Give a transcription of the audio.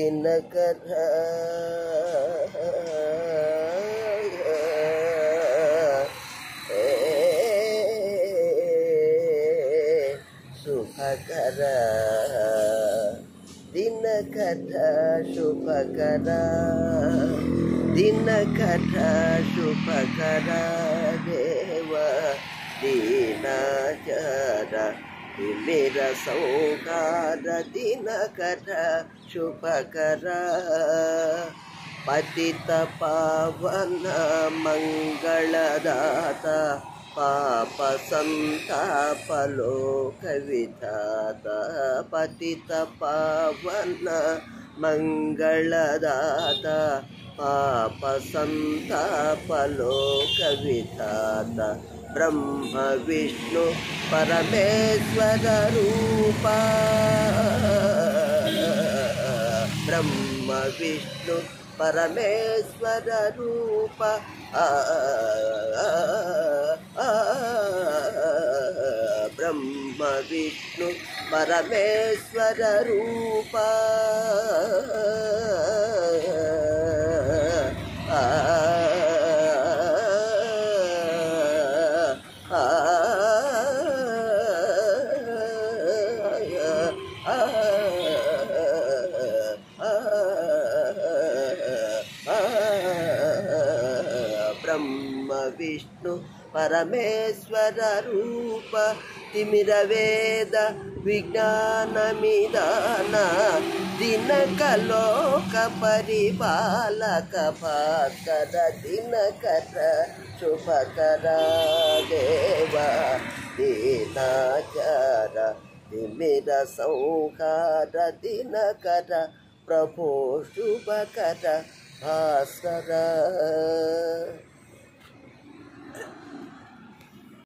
दिनकर शुभकर दिनकर शुभकर दिनकर शुभकर देव दीनाकर मेरा सौगार दिनकर शुभकर पतित पावन मंगलदाता पाप संताप लोक विधाता पतित पावन मंगलदाता पाप संताप लोक विधाता ब्रह्म विष्णु परमेश्वर रूपा ब्रह्म विष्णु परमेश्वर रूपा ब्रह्म विष्णु परमेश्वर रूपा ब्रह्म विष्णु परमेश्वर रूप तिमिर वेद विज्ञान निदान दिनकलोक परिपालक भास्कर दिनकर शुभकर देव दीनाकर तिमिर संहार दिनकर प्रभो शुभकर भास्कर।